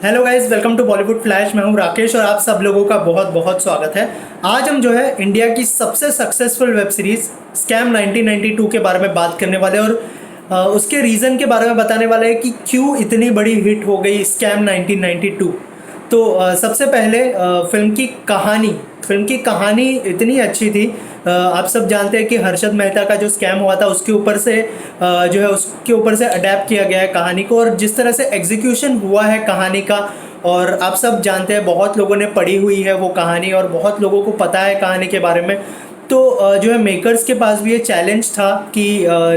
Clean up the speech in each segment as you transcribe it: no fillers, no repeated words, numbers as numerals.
Hello guys, welcome to Bollywood flash. मैं हूं राकेश और आप सब लोगों का बहुत बहुत स्वागत है। आज हम जो है इंडिया की सबसे सक्सेसफुल वेब सीरीज स्कैम 1992 के बारे में बात करने वाले हैं और उसके रीज़न के बारे में बताने वाले हैं कि क्यों इतनी बड़ी हिट हो गई स्कैम 1992। तो सबसे पहले फिल्म की कहानी इतनी अच्छी थी। आप सब जानते हैं कि हर्षद मेहता का जो स्कैम हुआ था उसके ऊपर से जो है उसके ऊपर से अडेप्ट किया गया है कहानी को, और जिस तरह से एग्जीक्यूशन हुआ है कहानी का, और आप सब जानते हैं बहुत लोगों ने पढ़ी हुई है वो कहानी और बहुत लोगों को पता है कहानी के बारे में। तो जो है मेकर्स के पास भी ये चैलेंज था कि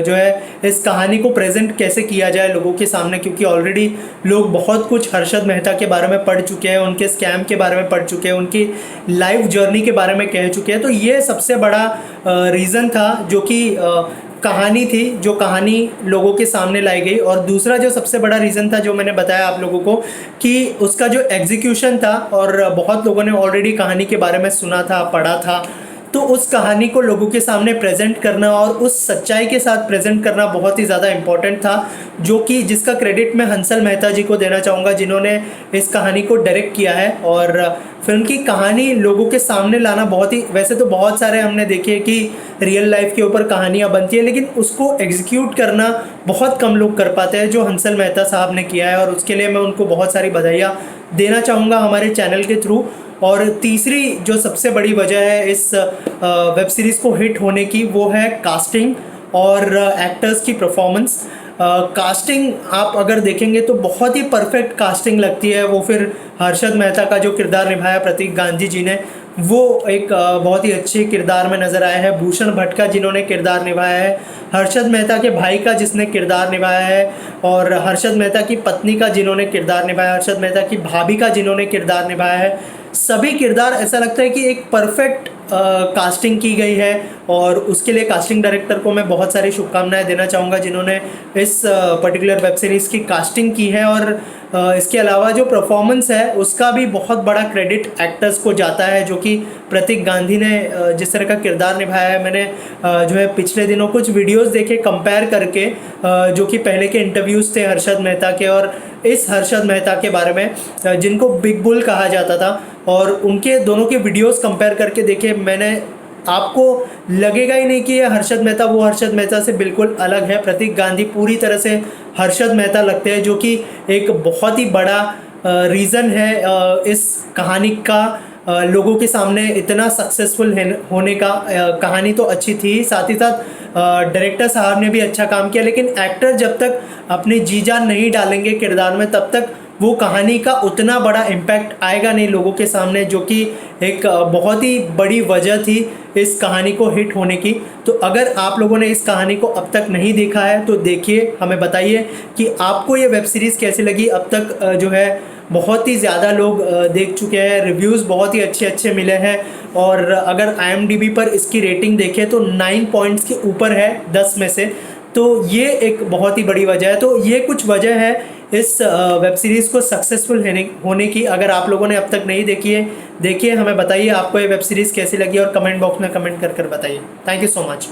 जो है इस कहानी को प्रेजेंट कैसे किया जाए लोगों के सामने, क्योंकि ऑलरेडी लोग बहुत कुछ हर्षद मेहता के बारे में पढ़ चुके हैं, उनके स्कैम के बारे में पढ़ चुके हैं, उनकी लाइफ जर्नी के बारे में कह चुके हैं। तो ये सबसे बड़ा रीज़न था जो कि कहानी थी, जो कहानी लोगों के सामने लाई गई। और दूसरा जो सबसे बड़ा रीज़न था जो मैंने बताया आप लोगों को कि उसका जो एग्जीक्यूशन था, और बहुत लोगों ने ऑलरेडी कहानी के बारे में सुना था, पढ़ा था, तो उस कहानी को लोगों के सामने प्रेजेंट करना और उस सच्चाई के साथ प्रेजेंट करना बहुत ही ज़्यादा इम्पोर्टेंट था, जो कि जिसका क्रेडिट मैं हंसल मेहता जी को देना चाहूँगा जिन्होंने इस कहानी को डायरेक्ट किया है। और फिल्म की कहानी लोगों के सामने लाना बहुत ही, वैसे तो बहुत सारे हमने देखे कि रियल लाइफ के ऊपर कहानियाँ बनती है, लेकिन उसको एग्जीक्यूट करना बहुत कम लोग कर पाते हैं, जो हंसल मेहता साहब ने किया है, और उसके लिए मैं उनको बहुत सारी बधाइयाँ देना चाहूँगा हमारे चैनल के थ्रू। और तीसरी जो सबसे बड़ी वजह है इस वेब सीरीज़ को हिट होने की, वो है कास्टिंग और एक्टर्स की परफॉर्मेंस। कास्टिंग आप अगर देखेंगे तो बहुत ही परफेक्ट कास्टिंग लगती है। वो फिर हर्षद मेहता का जो किरदार निभाया प्रतीक गांधी जी ने, वो एक बहुत ही अच्छे किरदार में नज़र आया है। भूषण भट्ट का जिन्होंने किरदार निभाया है, हर्षद मेहता के भाई का जिसने किरदार निभाया है, और हर्षद मेहता की पत्नी का जिन्होंने किरदार निभाया, हर्षद मेहता की भाभी का जिन्होंने किरदार निभाया है, सभी किरदार ऐसा लगता है कि एक परफेक्ट कास्टिंग की गई है। और उसके लिए कास्टिंग डायरेक्टर को मैं बहुत सारी शुभकामनाएं देना चाहूँगा जिन्होंने इस पर्टिकुलर वेब सीरीज़ की कास्टिंग की है। और इसके अलावा जो परफॉर्मेंस है उसका भी बहुत बड़ा क्रेडिट एक्टर्स को जाता है, जो कि प्रतीक गांधी ने जिस तरह का किरदार निभाया है। मैंने जो है पिछले दिनों कुछ वीडियोस देखे कंपेयर करके, जो कि पहले के इंटरव्यूज़ थे हर्षद मेहता के और इस हर्षद मेहता के बारे में, जिनको बिग बुल कहा जाता था, और उनके दोनों के वीडियोस कंपेयर करके देखे मैंने। आपको लगेगा ही नहीं कि ये हर्षद मेहता वो हर्षद मेहता से बिल्कुल अलग है। प्रतीक गांधी पूरी तरह से हर्षद मेहता लगते हैं, जो कि एक बहुत ही बड़ा रीज़न है इस कहानी का लोगों के सामने इतना सक्सेसफुल होने का। कहानी तो अच्छी थी, साथ ही साथ डायरेक्टर साहब ने भी अच्छा काम किया, लेकिन एक्टर जब तक अपनी जी जान नहीं डालेंगे किरदार में, तब तक वो कहानी का उतना बड़ा इम्पैक्ट आएगा नहीं लोगों के सामने, जो कि एक बहुत ही बड़ी वजह थी इस कहानी को हिट होने की। तो अगर आप लोगों ने इस कहानी को अब तक नहीं देखा है तो देखिए, हमें बताइए कि आपको ये वेब सीरीज़ कैसी लगी। अब तक जो है बहुत ही ज़्यादा लोग देख चुके हैं, रिव्यूज़ बहुत ही अच्छे अच्छे मिले हैं, और अगर IMDb पर इसकी रेटिंग देखें तो 9 पॉइंट्स के ऊपर है 10 में से। तो ये एक बहुत ही बड़ी वजह है। तो ये कुछ वजह है इस वेब सीरीज़ को सक्सेसफुल होने की। अगर आप लोगों ने अब तक नहीं देखी है, देखिए, हमें बताइए आपको ये वेब सीरीज़ कैसी लगी और कमेंट बॉक्स में कमेंट कर बताइए। Thank you so much.